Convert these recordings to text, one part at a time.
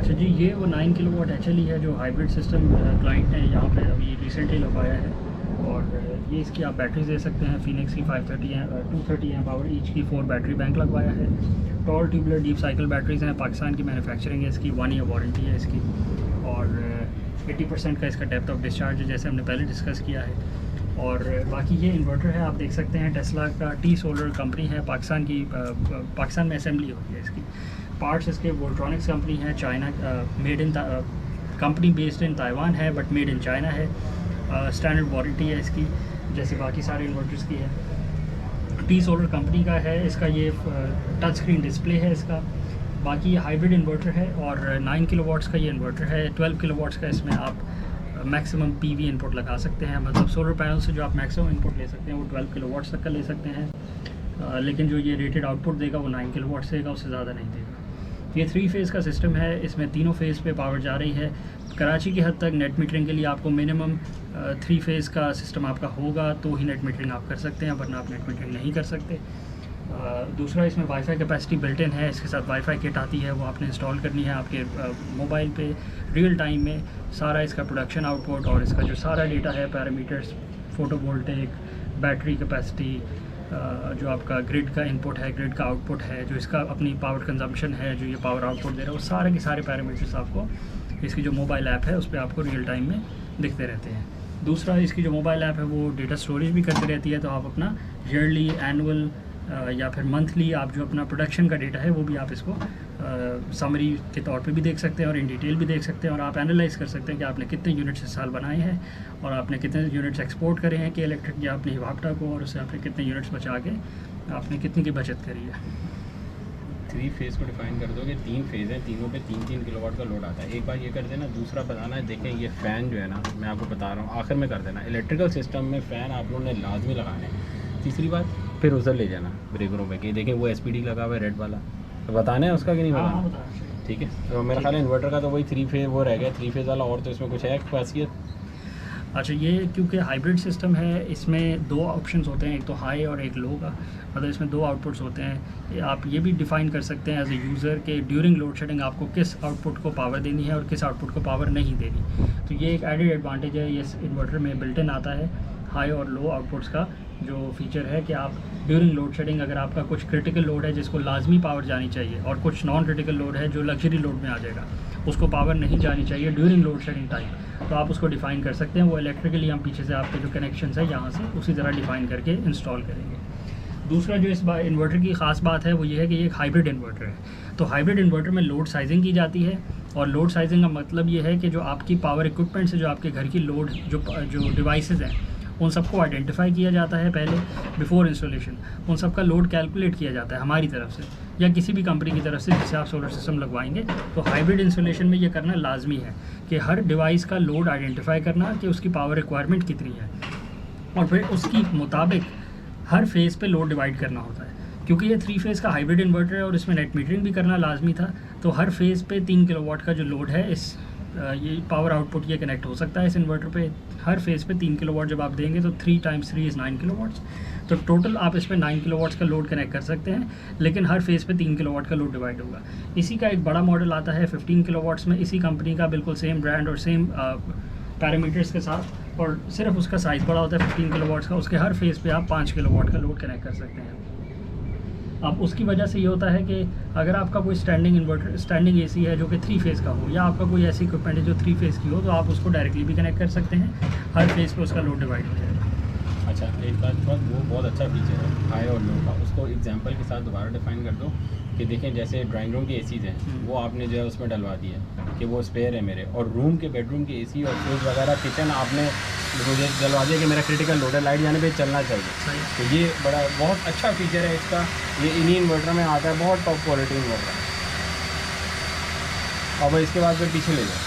अच्छा जी, ये वो 9 किलोवाट HLE है जो हाइब्रिड सिस्टम क्लाइंट ने यहाँ पे अभी रिसेंटली लगवाया है। और ये इसकी आप बैटरीज दे सकते हैं। फिनिक्स की 530 है, 230 है पावर ईच की 4 बैटरी बैंक लगवाया है। Toll tubular deep cycle batteries हैं, पाकिस्तान की मैन्युफैक्चरिंग है इसकी, 1 ईयर वारंटी है इसकी। और 80% का इसका डेप्थ ऑफ डिस्चार्ज है, जैसे हमने पहले डिस्कस किया है। और बाकी ये इन्वर्टर है, आप देख सकते हैं टेस्ला का टी सोलर कंपनी है, पाकिस्तान की, पाकिस्तान में असेंबली होती है इसकी। पार्ट्स इसके वोल्ट्रॉनिक्स कंपनी है, China, made in company based in Taiwan है बट मेड इन चाइना है। स्टैंडर्ड वारंटी है इसकी, जैसे बाकी सारे इन्वर्टर्स की है। टी सोलर कंपनी का है इसका, ये टच स्क्रीन डिस्प्ले है इसका। बाकी ये हाइब्रिड इन्वर्टर है और 9 किलोवाट्स का ये इन्वर्टर है। 12 किलोवाट्स का इसमें आप मैक्सिमम PV इनपुट लगा सकते हैं, मतलब सोलर पैनल से जो आप मैक्सिमम इनपुट ले सकते हैं वो 12 किलोवाट्स तक का ले सकते हैं। लेकिन जो ये रेटेड आउटपुट देगा वो 9 किलोवाट्स देगा, उससे ज़्यादा नहीं देगा। ये 3 फेज़ का सिस्टम है, इसमें तीनों फेज़ पे पावर जा रही है। कराची की हद तक नेट मीटरिंग के लिए आपको मिनिमम 3 फेज़ का सिस्टम आपका होगा तो ही नेट मीटरिंग आप कर सकते हैं, वरना आप नेट मीटरिंग नहीं कर सकते। दूसरा, इसमें वाईफाई कैपेसिटी बिल्ट इन है, इसके साथ वाईफाई किट आती है, वो आपने इंस्टॉल करनी है आपके मोबाइल पे। रियल टाइम में सारा इसका प्रोडक्शन आउटपुट और इसका जो सारा डेटा है, पैरामीटर्स, फोटोवोल्टेक, बैटरी कैपेसिटी, जो आपका ग्रिड का इनपुट है, ग्रिड का आउटपुट है, जो इसका अपनी पावर कंजम्पशन है, जो ये पावर आउटपुट दे रहा है, वो सारे के सारे पैरामीटर्स आपको इसकी जो मोबाइल ऐप है उस पर आपको रियल टाइम में दिखते रहते हैं। दूसरा, इसकी जो मोबाइल ऐप है वो डेटा स्टोरेज भी करती रहती है, तो आप अपना ईयरली, एनुअल या फिर मंथली आप जो अपना प्रोडक्शन का डेटा है वो भी आप इसको समरी के तौर पे भी देख सकते हैं और इन डिटेल भी देख सकते हैं। और आप एनालाइज कर सकते हैं कि आपने कितने यूनिट्स इस साल बनाए हैं और आपने कितने यूनिट्स एक्सपोर्ट करे हैं कि इलेक्ट्रिक या अपनी वापटा को, और उससे आपने कितने यूनिट्स बचा के आपने कितनी की बचत करी है। 3 फेज़ को डिफाइन कर दो कि 3 फेज़ हैं, तीनों पे 3-3 किलोवाट का लोड आता है। एक बार ये कर देना, दूसरा बताना है। देखें ये फ़ैन जो है ना, मैं आपको बता रहा हूँ, आखिर में कर देना। इलेक्ट्रिकल सिस्टम में फ़ैन आप लोगों ने लाजमी लगाने हैं। तीसरी बात, फिर उधर ले जाना ब्रेकरों पे कि देखें वो SPD लगा हुआ है रेड वाला, तो बताना है उसका कि नहीं बताना? ठीक है, तो मेरा ख्याल है इन्वर्टर का तो वही 3 फेज़ वो रह गया, 3 फेज़ वाला। और तो इसमें कुछ है खासियत? अच्छा, ये क्योंकि हाइब्रिड सिस्टम है, इसमें 2 ऑप्शंस होते हैं, एक तो हाई और एक लो का, मतलब इसमें 2 आउटपुट्स होते हैं। आप ये भी डिफ़ाइन कर सकते हैं एज ए यूज़र के ड्यूरिंग लोड शेडिंग आपको किस आउटपुट को पावर देनी है और किस आउटपुट को पावर नहीं देनी। तो ये एक एडेड एडवांटेज है, ये इन्वर्टर में बिल्ट इन आता है हाई और लो आउटपुट्स का जो फीचर है कि आप ड्यूरिंग लोड शेडिंग, अगर आपका कुछ क्रिटिकल लोड है जिसको लाजमी पावर जानी चाहिए और कुछ नॉन क्रिटिकल लोड है जो लग्जरी लोड में आ जाएगा, उसको पावर नहीं जानी चाहिए ड्यूरिंग लोड शेडिंग टाइम, तो आप उसको डिफ़ाइन कर सकते हैं। वो इलेक्ट्रिकली हम पीछे से आपके जो कनेक्शन है यहाँ से उसी तरह डिफ़ाइन करके इंस्टॉल करेंगे। दूसरा, जो इस इन्वर्टर की ख़ास बात है वो ये है कि ये एक हाइब्रिड इन्वर्टर है। तो हाइब्रिड इन्वर्टर में लोड साइजिंग की जाती है, और लोड साइजिंग का मतलब ये है कि जो आपकी पावर इक्विपमेंट से जो आपके घर की लोड जो डिवाइसेज़ हैं उन सबको आइडेंटिफाई किया जाता है पहले बिफोर इंस्टॉलेशन। उन सब का लोड कैलकुलेट किया जाता है हमारी तरफ से या किसी भी कंपनी की तरफ से जिससे आप सोलर सिस्टम लगवाएंगे। तो हाइब्रिड इंस्टॉलेशन में ये करना लाजमी है कि हर डिवाइस का लोड आइडेंटिफाई करना कि उसकी पावर रिक्वायरमेंट कितनी है, और फिर उसकी मुताबिक हर फेज़ पे लोड डिवाइड करना होता है। क्योंकि ये 3 फेज़ का हाइब्रिड इन्वर्टर है और इसमें नेट मीटरिंग भी करना लाजमी था, तो हर फेज़ पे 3 किलोवाट का जो लोड है, इस ये पावर आउटपुट ये कनेक्ट हो सकता है इस इन्वर्टर पे। हर फेज़ पे 3 किलोवाट जब आप देंगे तो 3 × 3 = 9 किलोवाट्स, तो टोटल आप इसमें 9 किलोवाट्स का लोड कनेक्ट कर सकते हैं, लेकिन हर फेज़ पे 3 किलोवाट का लोड डिवाइड होगा। इसी का एक बड़ा मॉडल आता है 15 किलोवाट्स में, इसी कंपनी का, बिल्कुल सेम ब्रांड और सेम पैरामीटर्स के साथ, और सिर्फ उसका साइज़ बड़ा होता है 15 किलोवाट्स का। उसके हर फेज़ पे आप 5 किलोवाट का लोड कनेक्ट कर सकते हैं। अब उसकी वजह से ये होता है कि अगर आपका कोई स्टैंडिंग AC है जो कि 3 फेज़ का हो, या आपका कोई ऐसी इक्विपमेंट है जो 3 फेज़ की हो, तो आप उसको डायरेक्टली भी कनेक्ट कर सकते हैं, हर फेज़ पे उसका लोड डिवाइड हो जाएगा। अच्छा, एक बात, वो बहुत अच्छा फीचर है हाई और लो का, उसको एग्जांपल के साथ दोबारा डिफाइन कर दो कि देखें जैसे ड्राइंग रूम के ACs हैं वो आपने जो है उसमें डलवा दिया कि वो स्पेयर है मेरे, और रूम के बेडरूम के AC और फ्रिज वगैरह किचन आपने मुझे डलवा दिया कि मेरा क्रिटिकल लोड है, लाइट जाने पे चलना चाहिए। तो ये बहुत अच्छा फीचर है इसका, ये इन्हीं इन्वर्टर में आता है, बहुत टॉप क्वालिटी इन्वर्टर है। अब इसके बाद फिर पीछे ले जाओ।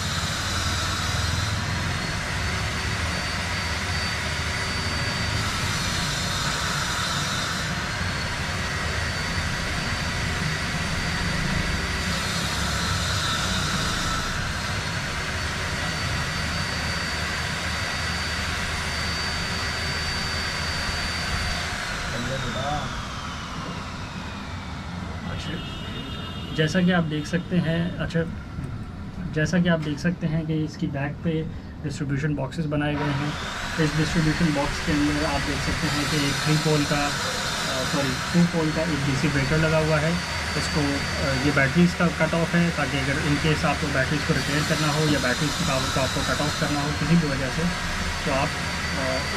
अच्छा, जैसा कि आप देख सकते हैं, अच्छा जैसा कि आप देख सकते हैं कि इसकी बैक पे डिस्ट्रीब्यूशन बॉक्सेस बनाए गए हैं। इस डिस्ट्रीब्यूशन बॉक्स के अंदर आप देख सकते हैं कि एक 2 पोल का एक डीसी ब्रेकर लगा हुआ है। इसको ये बैटरीज़ का कट ऑफ है, ताकि अगर इन केस आपको बैटरीज़ को रिपेयर करना हो या बैटरीज़ की पावर को आपको कट ऑफ करना हो किसी भी वजह से, तो आप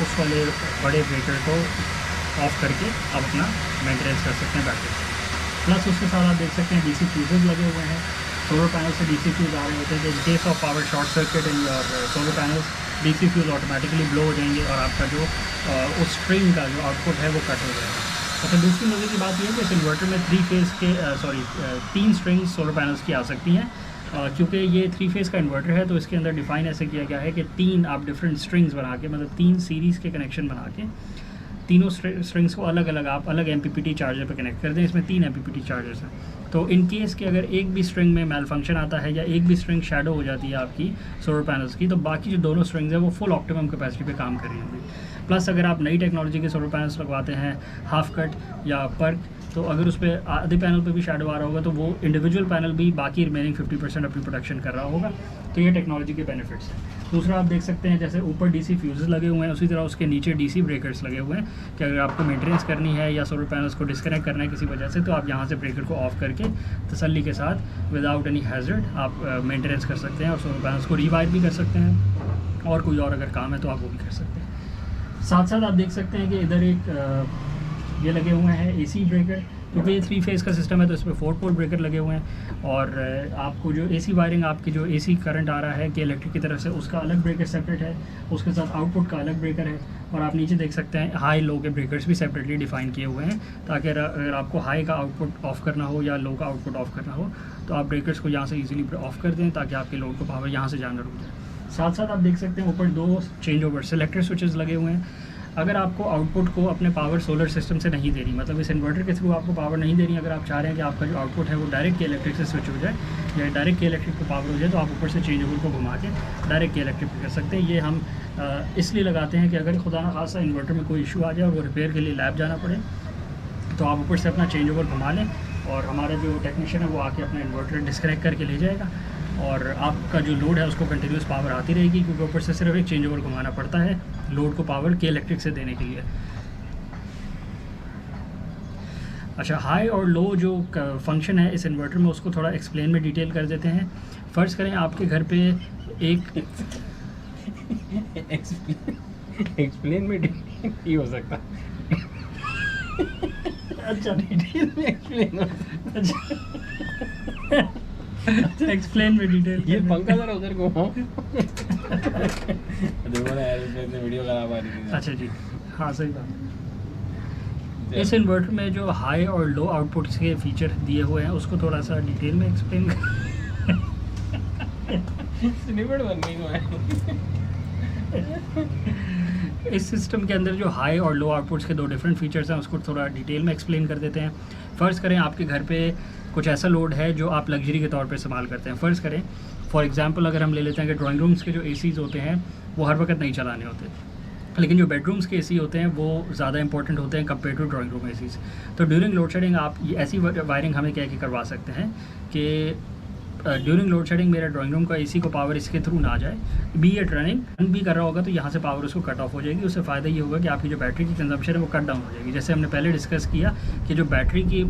उस वाले बड़े ब्रेकर को ऑफ़ करके आप अपना मेंटेनेंस कर सकते हैं बैटरी। प्लस उसके साथ आप देख सकते हैं डीसी फ्यूज़ेस लगे हुए हैं। सोलर पैनल से डीसी फ्यूज़ आ रहे होते हैं कि in case of power short circuit in your solar panels, DC fuse automatically blow हो जाएंगे और आपका जो उस स्ट्रिंग का जो आउटपुट है वो कट हो जाएगा। अच्छा, दूसरी मज़े की बात यह है कि इस इन्वर्टर में 3 फेज़ के 3 स्ट्रिंग्स सोलर पैनल्स की आ सकती हैं, क्योंकि ये 3 फेज़ का इन्वर्टर है। तो इसके अंदर डिफ़ाइन ऐसे किया गया है कि 3 आप डिफरेंट स्ट्रिंग्स बना के, मतलब 3 सीरीज़ के कनेक्शन बना के, तीनों स्ट्रिंग्स को अलग अलग आप अलग MPPT चार्जर पर कनेक्ट कर दें। इसमें 3 MPPT चार्जर्स हैं। तो इन केस कि अगर एक भी स्ट्रिंग में मेल फंक्शन आता है या एक भी स्ट्रिंग शैडो हो जाती है आपकी सोलर पैनल्स की, तो बाकी जो दोनों स्ट्रिंग्स हैं वो फुल ऑप्टिमम कैपेसिटी पे काम कर रही होंगी। प्लस अगर आप नई टेक्नोलॉजी के सोलर पैनल्स लगवाते हैं हाफ कट या पर्क, तो अगर उस पर आधे पैनल पे भी शैडो आ रहा होगा तो वो इंडिविजुअल पैनल भी बाकी रिमेनिंग 50% अपनी प्रोडक्शन कर रहा होगा। तो ये टेक्नोलॉजी के बेनिफिट्स हैं। दूसरा आप देख सकते हैं जैसे ऊपर डीसी फ्यूज़ेस लगे हुए हैं, उसी तरह उसके नीचे डीसी ब्रेकर्स लगे हुए हैं कि अगर आपको मेंटेनेंस करनी है या सोलर पैनल्स को डिस्कनेक्ट करना है किसी वजह से, तो आप यहाँ से ब्रेकर को ऑफ करके तसल्ली के साथ विदाउट एनी हैज़र्ड आप मेंटेनेंस कर सकते हैं और सोलर पैनल्स को रीवायर भी कर सकते हैं, और कोई और अगर काम है तो आप वो भी कर सकते हैं। साथ साथ आप देख सकते हैं कि इधर एक ये लगे हुए हैं AC ब्रेकर, क्योंकि ये 3 फेज़ का सिस्टम है तो इसमें 4 पोल ब्रेकर लगे हुए हैं। और आपको जो AC वायरिंग, आपकी जो AC करंट आ रहा है कि इलेक्ट्रिक की तरफ से, उसका अलग ब्रेकर सेपरेट है, उसके साथ आउटपुट का अलग ब्रेकर है। और आप नीचे देख सकते हैं हाई लो के ब्रेकर्स भी सेपरेटली डिफाइन किए हुए हैं, ताकि अगर आपको हाई का आउटपुट ऑफ़ करना हो या लो का आउटपुट ऑफ़ करना हो तो आप ब्रेकर्स को यहाँ से ईजिली ऑफ़ कर दें, ताकि आपके लोड को पावर यहाँ से जाना रुक जाए। साथ साथ आप देख सकते हैं ऊपर 2 चेंज ओवर सेलेक्टर स्विचेस लगे हुए हैं। अगर आपको आउटपुट को अपने पावर सोलर सिस्टम से नहीं देनी, मतलब इस इन्वर्टर के थ्रू आपको पावर नहीं देनी, अगर आप चाह रहे हैं कि आपका जो आउटपुट है वो डायरेक्ट के इलेक्ट्रिक से स्विच हो जाए या डायरेक्ट के इलेक्ट्रिक को पावर हो जाए, तो आप ऊपर से चेंज ओवर को घुमा के डायरेक्ट के इलेक्ट्रिक कर सकते हैं। ये हम इसलिए लगाते हैं कि अगर खुदा न खासा इन्वर्टर में कोई इशू आ जाए और वो रिपेयर के लिए लैब जाना पड़े, तो आप ऊपर से अपना चेंज ओवर घुमा लें और हमारा जो टेक्नीशियन है वो आके अपना इन्वर्टर डिस्कनेक्ट करके ले जाएगा और आपका जो लोड है उसको कंटिन्यूस पावर आती रहेगी, क्योंकि ऊपर से सिर्फ एक चेंज ओवर घुमाना पड़ता है लोड को पावर के इलेक्ट्रिक से देने के लिए। अच्छा, हाई और लो जो फंक्शन है इस इन्वर्टर में, उसको थोड़ा एक्सप्लेन में डिटेल कर देते हैं। फ़र्ज़ करें आपके घर पे एक एक्सप्लेन में डिटेल हो सकता अच्छा डिटेल में एक्सप्लेन अच्छा एक्सप्लेन में डिटेल। ये पंखा जरा उधर घुमाओ। वीडियो खराब आ रही है। अच्छा जी, हाँ सही बात। इस इन्वर्टर में जो हाई और लो आउटपुट के फीचर दिए हुए हैं उसको थोड़ा सा डिटेल में एक्सप्लेन इस सिस्टम के अंदर जो हाई और लो आउटपुट्स के 2 डिफरेंट फीचर्स हैं उसको थोड़ा डिटेल में एक्सप्लेन कर देते हैं। फ़र्ज़ करें आपके घर पे कुछ ऐसा लोड है जो आप लग्जरी के तौर पे इस्तेमाल करते हैं। फ़र्ज़ करें फॉर एग्जांपल अगर हम ले लेते हैं कि ड्राइंग रूम्स के जो ACs होते हैं वो हर वक्त नहीं चलाने होते, लेकिन जो बेडरूम्स के AC होते हैं वो ज़्यादा इंपॉर्टेंट होते हैं compare to drawing room ACs। तो ड्यूरिंग लोड शेडिंग आप ये ऐसी वायरिंग हमें कह के करवा सकते हैं कि ड्यूरिंग लोड शेडिंग मेरा ड्राइंग रूम का AC को पावर इसके थ्रू ना जाए, बी एट रन भी कर रहा होगा तो यहाँ से पावर उसको कट ऑफ हो जाएगी। उससे फ़ायदा ये होगा कि आपकी जो बैटरी की कंजम्पशन है वो कट डाउन हो जाएगी। जैसे हमने पहले डिस्कस किया कि जो बैटरी की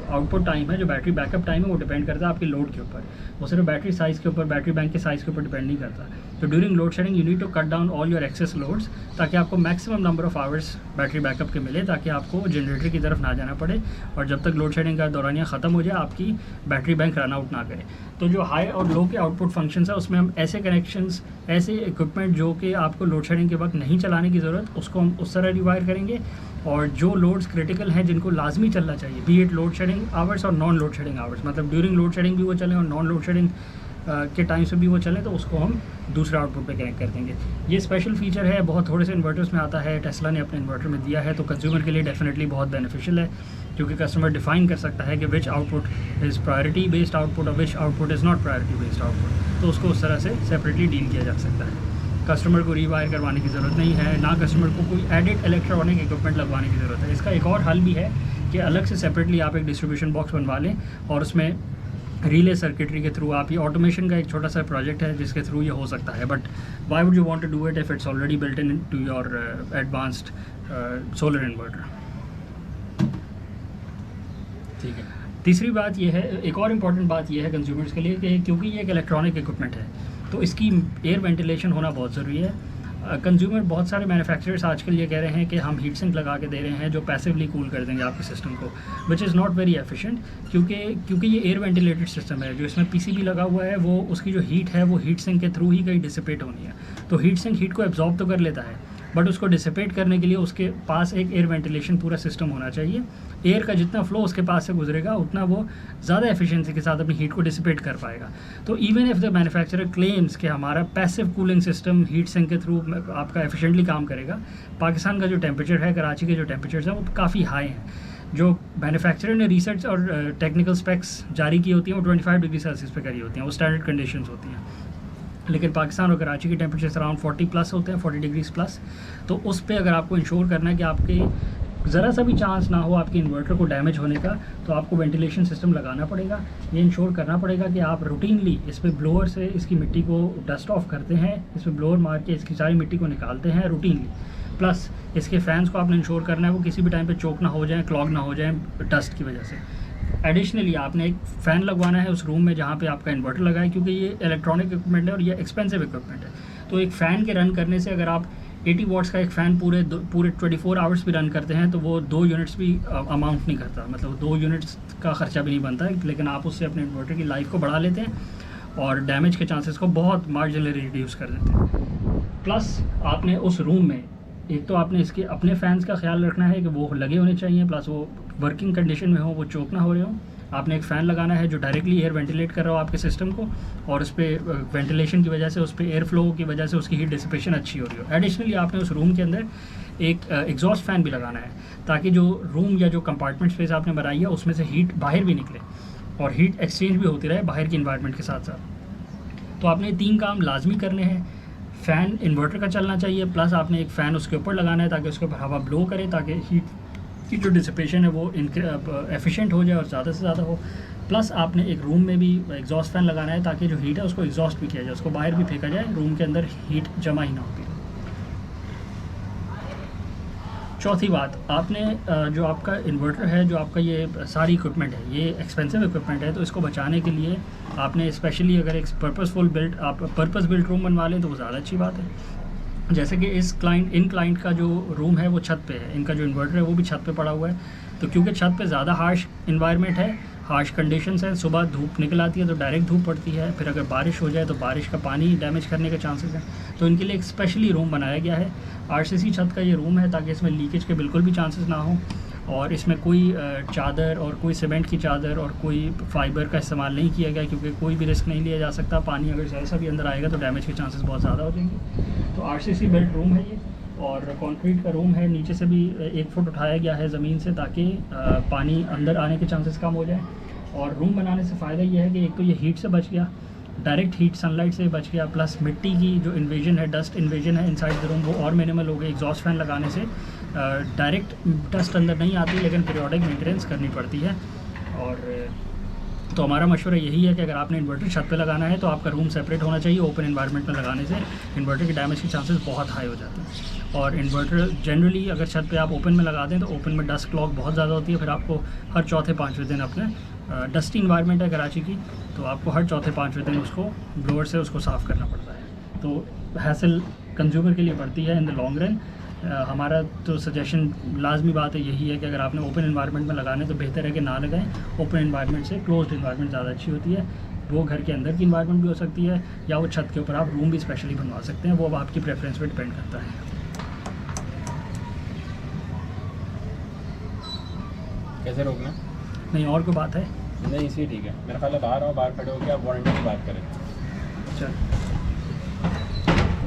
आउटपुट टाइम है, जो बैटरी बैकअप टाइम है, वो डिपेंड करता है आपके लोड के ऊपर, वो सिर्फ बैटरी साइज़ के ऊपर, बैटरी बैंक के साइज़ के ऊपर डिपेंड नहीं करता। तो during load shedding you need to cut down all your excess loads, ताकि आपको maximum number of hours battery backup के मिले, ताकि आपको जनरेटर की तरफ ना जाना पड़े और जब तक लोड शेडिंग का दौरानिया ख़त्म हो जाए आपकी बैटरी बैंक रन आउट ना करे। तो जो हाई और लो के आउटपुट फंक्शंस है उसमें हम ऐसे कनेक्शंस, ऐसे इक्विपमेंट जो कि आपको लोड शेडिंग के वक्त नहीं चलाने की ज़रूरत, उसको हम उस तरह रिवायर करेंगे। और जो लोड्स क्रिटिकल हैं जिनको लाजमी चलना चाहिए, be it load shedding hours और नॉन लोड शेडिंग आवर्स, मतलब ड्यूरिंग लोड शेडिंग भी वो चलें और नॉन लोड शेडिंग के टाइम से भी वो चले, तो उसको हम दूसरे आउटपुट पे कनेक्ट कर देंगे। ये स्पेशल फीचर है, बहुत थोड़े से इन्वर्टर्स में आता है, टेस्ला ने अपने इन्वर्टर में दिया है, तो कंज्यूमर के लिए डेफिनेटली बहुत बेनिफिशियल है, क्योंकि कस्टमर डिफाइन कर सकता है कि which output is priority based output और which output is not priority based output, तो उसको उस तरह से सेपरेटली डील किया जा सकता है। कस्टमर को रीवायर करवाने की ज़रूरत नहीं है, ना कस्टमर को कोई एडिड इलेक्ट्रॉनिक इक्विपमेंट लगवाने की ज़रूरत है। इसका एक और हल भी है कि अलग से सेपरेटली आप एक डिस्ट्रीब्यूशन बॉक्स बनवा लें और उसमें रिले सर्किटरी के थ्रू आप, ये ऑटोमेशन का एक छोटा सा प्रोजेक्ट है जिसके थ्रू ये हो सकता है, but why would you want to do it if it's already built into your advanced solar inverter. ठीक है। तीसरी बात ये है, एक और इम्पॉर्टेंट बात ये है कंज्यूमर्स के लिए कि क्योंकि ये एक इलेक्ट्रॉनिक इक्विपमेंट है तो इसकी एयर वेंटिलेशन होना बहुत ज़रूरी है। कंज्यूमर बहुत सारे मैन्युफैक्चरर्स आजकल ये कह रहे हैं कि हम हीट सिंक लगा के दे रहे हैं जो पैसिवली कूल कर देंगे आपके सिस्टम को, which is not very efficient, क्योंकि ये एयर वेंटिलेटेड सिस्टम है। जो इसमें पीसीबी लगा हुआ है वो उसकी जो हीट है वो हीट सिंक के थ्रू ही कहीं डिसिपेट होनी है। तो हीट सिंक हीट को एब्जॉर्ब तो कर लेता है, बट उसको डिसिपेट करने के लिए उसके पास एक एयर वेंटिलेशन पूरा सिस्टम होना चाहिए। एयर का जितना फ्लो उसके पास से गुजरेगा उतना वो ज़्यादा एफिशिएंसी के साथ अपनी हीट को डिसिपेट कर पाएगा। तो even if the manufacturer claims कि हमारा passive cooling system heat sink के थ्रू आपका एफिशिएंटली काम करेगा, पाकिस्तान का जो टेम्परेचर है, कराची के जो टेम्परेचर हैं वो काफ़ी हाई हैं। जो मैन्युफैक्चरर ने रिसर्च और टेक्निकल स्पेक्स जारी की होती हैं वो 25 डिग्री सेल्सियस पे करी होती हैं, वो स्टैंडर्ड कंडीशंस होती हैं। लेकिन पाकिस्तान और कराची के टेम्परेचर अराउंड 40 प्लस होते हैं, 40 डिग्रीज प्लस। तो उस पर अगर आपको इंश्योर करना है कि आपके ज़रा सा भी चांस ना हो आपके इन्वर्टर को डैमेज होने का, तो आपको वेंटिलेशन सिस्टम लगाना पड़ेगा। ये इंश्योर करना पड़ेगा कि आप रूटीनली इस पर ब्लोअर से इसकी मिट्टी को डस्ट ऑफ करते हैं, इस पर ब्लोअर मार के इसकी सारी मिट्टी को निकालते हैं रूटीनली। प्लस इसके फ़ैन्स को आपने इंश्योर करना है वो किसी भी टाइम पे चोक ना हो जाएं, क्लॉग ना हो जाएं डस्ट की वजह से। एडिशनली आपने एक फ़ैन लगवाना है उस रूम में जहाँ पे आपका इन्वर्टर लगा है, क्योंकि ये इलेक्ट्रॉनिक इक्विपमेंट है और ये एक्सपेंसिव इक्विपमेंट है। तो एक फ़ैन के रन करने से अगर आप 80 वाट्स का एक फ़ैन पूरे 24 आवर्स भी रन करते हैं तो वो 2 यूनिट्स भी अमाउंट नहीं करता, मतलब 2 यूनिट्स का ख़र्चा भी नहीं बनता है, लेकिन आप उससे अपने इन्वर्टर की लाइफ को बढ़ा लेते हैं और डैमेज के चांसेस को बहुत मार्जिनली रिड्यूस कर देते हैं। प्लस आपने उस रूम में एक तो आपने इसके अपने फ़ैन्स का ख्याल रखना है कि वो लगे होने चाहिए, प्लस वो वर्किंग कंडीशन में हो, वो चोक ना हो रहे हो। आपने एक फ़ैन लगाना है जो डायरेक्टली एयर वेंटिलेट कर रहा हो आपके सिस्टम को, और उस पर वेंटिलेशन की वजह से, उस पर एयर फ्लो की वजह से उसकी हीट डिसिपेशन अच्छी हो रही हो। एडिशनली आपने उस रूम के अंदर एक एग्जॉस्ट फ़ैन भी लगाना है ताकि जो रूम या जो कंपार्टमेंट स्पेस आपने बनाई है उसमें से हीट बाहर भी निकले और हीट एक्सचेंज भी होती रहे बाहर की इन्वायरमेंट के साथ साथ। तो आपने 3 काम लाजमी करने हैं। फ़ैन इन्वर्टर का चलना चाहिए, प्लस आपने एक फ़ैन उसके ऊपर लगाना है ताकि उसके ऊपर हवा ब्लो करे, ताकि हीट की जो डिसिपेशन है वो एफिशिएंट हो जाए और ज़्यादा से ज़्यादा हो। प्लस आपने एक रूम में भी एग्जॉस्ट फ़ैन लगाना है ताकि जो हीट है उसको एग्जॉस्ट भी किया जाए, उसको बाहर भी फेंका जाए, रूम के अंदर हीट जमा ही ना होती। चौथी बात, आपने जो आपका इन्वर्टर है, जो आपका ये सारी इक्विपमेंट है, ये एक्सपेंसिव इक्विपमेंट है, तो इसको बचाने के लिए आपने स्पेशली अगर एक पर्पस बिल्ट रूम बनवा लें तो वो ज़्यादा अच्छी बात है। जैसे कि इन क्लाइंट का जो रूम है वो छत पे है, इनका जो इन्वर्टर है वो भी छत पे पड़ा हुआ है। तो क्योंकि छत पे ज़्यादा हार्श इन्वायरमेंट है, हार्श कंडीशंस है, सुबह धूप निकल आती है तो डायरेक्ट धूप पड़ती है, फिर अगर बारिश हो जाए तो बारिश का पानी डैमेज करने के चांसेस हैं। तो इनके लिए एक स्पेशली रूम बनाया गया है। आरसीसी छत का ये रूम है ताकि इसमें लीकेज के बिल्कुल भी चांसेस ना हो, और इसमें कोई चादर और कोई सीमेंट की चादर और कोई फाइबर का इस्तेमाल नहीं किया गया, क्योंकि कोई भी रिस्क नहीं लिया जा सकता। पानी अगर जैसा भी अंदर आएगा तो डैमेज के चांसेस बहुत ज़्यादा हो जाएंगे। तो आरसीसी बिल्ट रूम है ये, और कंक्रीट का रूम है। नीचे से भी 1 फुट उठाया गया है ज़मीन से ताकि पानी अंदर आने के चांसेस कम हो जाए। और रूम बनाने से फ़ायदा ये है कि एक तो ये हीट से बच गया, डायरेक्ट हीट सनलाइट से बच गया, प्लस मिट्टी की जो इन्वेजन है, डस्ट इन्वेजन है इनसाइड द रूम, वो और मिनिमल हो गई। एग्जॉस्ट फैन लगाने से डायरेक्ट डस्ट अंदर नहीं आती, लेकिन पीरियोडिक मेंटेनेंस करनी पड़ती है। और तो हमारा मशवरा यही है कि अगर आपने इन्वर्टर छत पे लगाना है तो आपका रूम सेपरेट होना चाहिए। ओपन इन्वायरमेंट में लगाने से इन्वर्टर के डैमेज के चांसेस बहुत हाई हो जाते हैं। और इन्वर्टर जनरली अगर छत पे आप ओपन में लगा दें तो ओपन में डस्ट क्लॉग बहुत ज़्यादा होती है, फिर आपको हर चौथे पाँचवें दिन अपने डस्टी इन्वायरमेंट है कराची की, तो आपको हर चौथे पाँचवें दिन उसको ब्लोअर से उसको साफ़ करना पड़ता है। तो हैसल कंज्यूमर के लिए पड़ती है इन द लॉन्ग रन। हमारा तो सजेशन लाजमी बात है यही है कि अगर आपने ओपन इन्वायरमेंट में लगाने तो बेहतर है कि ना लगाएं। ओपन इन्वायरमेंट से क्लोज्ड इन्वायरमेंट ज़्यादा अच्छी होती है। वो घर के अंदर की इन्वायरमेंट भी हो सकती है, या वो छत के ऊपर आप रूम भी स्पेशली बनवा सकते हैं, वो अब आपकी प्रेफरेंस पे डिपेंड करता है। कैसे रोकना? नहीं और कोई बात है? नहीं इसी ठीक है, मेरा ख्याल है बाहर आओ, बाहर खड़े हो के आप वारंटी की बात करें। अच्छा,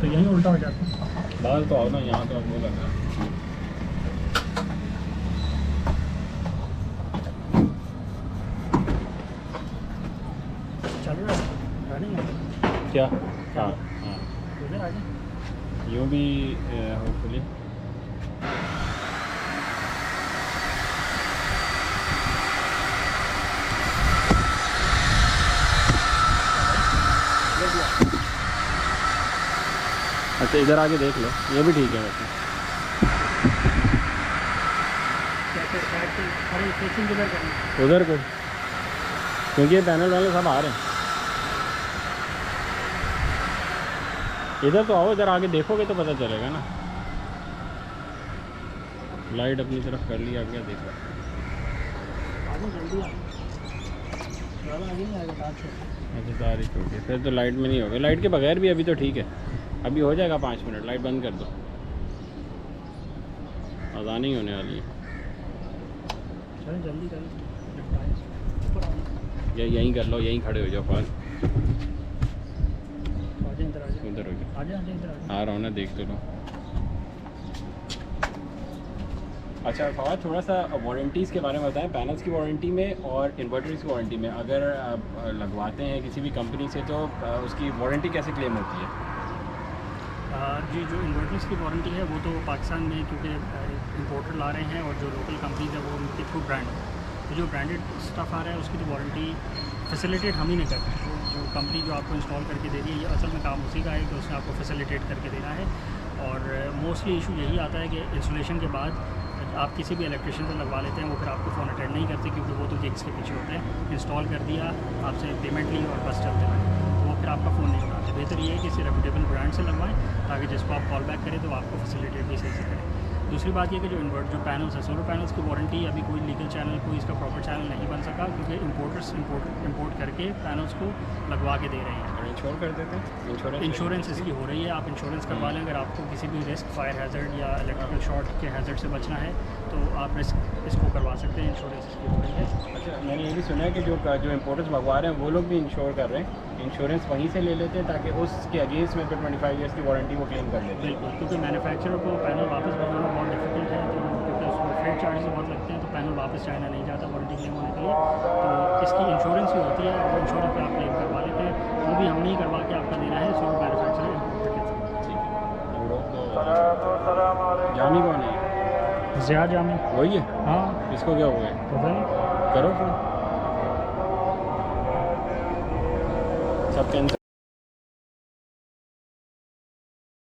तो यहीं उल्टा हो जाता है। बाहर तो आओ ना, यहाँ तो आप वो लग रहा है। चल रहा है रनिंग है क्या? हाँ हाँ, इधर आ जाए। यूँ भी होपफुली अच्छा इधर आके देख लो, ये भी ठीक है वैसे। उधर को क्योंकि ये पैनल वाले सब आ रहे हैं। इधर तो आओ, इधर आगे देखोगे तो पता चलेगा ना। लाइट अपनी तरफ कर ली, आप क्या देख रहे अच्छा सारी छोटी, फिर तो लाइट में नहीं होगा। लाइट के बगैर भी अभी तो ठीक है, अभी हो जाएगा 5 मिनट। लाइट बंद कर दो, अज़ान ही होने वाली है। जल्दी कर या यहीं कर लो, यहीं खड़े हो जाओ फाल। उधर हो जाओ, आ रहा हूँ ना, देख तो लो। अच्छा फवाद, थोड़ा सा वारंटीज़ के बारे में बताएं, पैनल्स की वारंटी में और इन्वर्टर्स की वारंटी में। अगर आप लगवाते हैं किसी भी कंपनी से तो उसकी वारंटी कैसे क्लेम होती है? जी, जो इन्वर्टर्स की वारंटी है वो तो पाकिस्तान में क्योंकि इंपोर्टर ला रहे हैं और जो लोकल कंपनीज है वो उनके खुद ब्रांड है, तो जो ब्रांडेड स्टफ़ आ रहा है उसकी तो वारंटी फैसिलिटेट हम ही नहीं करते। जो कंपनी जो आपको इंस्टॉल करके दे रही है, ये असल में काम उसी का है कि उसने आपको फैसिलिटेट करके देना है। और मोस्टली इशू यही आता है कि इंस्टॉलेशन के बाद आप किसी भी इलेक्ट्रिशियन से लगवा लेते हैं, वो फिर आपको फ़ोन अटेंड नहीं करते क्योंकि वो तो गिग्स के पीछे होते हैं। इंस्टॉल कर दिया, आपसे पेमेंट ली और बस चलते रहे, तो वो फिर आपका फ़ोन नहीं उठाते। बेहतर ये है कि किसी रेप्यूटेबल ब्रांड से लगवाएं ताकि जिसको आप कॉल बैक करें तो आपको फैसिलिटेट भी सही से करें। दूसरी बात ये कि जो जो पैनल्स है, सोलर पैनल्स की वारंटी अभी कोई लीगल चैनल, कोई इसका प्रॉपर चैनल नहीं बन सका क्योंकि इम्पोर्टर्स इम्पोर्ट करके पैनल्स को लगवा के दे रहे हैं। और इंश्योर कर देते हैं, इंश्योरेंस इसकी हो रही है, आप इंश्योरेंस करवा लें। अगर आपको किसी भी रिस्क, फायर हैज़र्ड या इलेक्ट्रिकल शॉर्ट के हैज़र्ड से बचना है तो आप रिस्क इसको करवा सकते हैं, इंश्योरेंस इसकी हो रही है। अच्छा, मैंने ये भी सुना है कि जो इम्पोर्टर्स मंगवा रहे हैं वो लोग भी इंश्योर कर रहे हैं, इंश्योरेंस वहीं से ले लेते हैं ताकि उसके अगेंस्ट में फिर 25 ईयर्स की वारंटी वो क्लेम कर लेते हैं। बिल्कुल, क्योंकि मैन्युफैक्चरर को पैनल वापस बनाना बहुत डिफिकल्ट है, तो क्योंकि उसको फ्रेट चार्जेस बहुत लगते हैं, तो पैनल वापस चाइना नहीं जाता वारंटी क्लेम होने के लिए। तो इसकी इंश्योरेंस भी होती है, वो इंश्योरेंस पे आप क्लेम करवा लेते हैं, वो भी हम नहीं करवा के आपका देना है सोलर मैन्युफैक्चरर इम्पोर्टर के थ्रू। ठीक है, जामी कौन है? ज़िया जामी वही है। हाँ, इसको क्या हुआ है? पता नहीं। करो फोन, सब कैंसिल।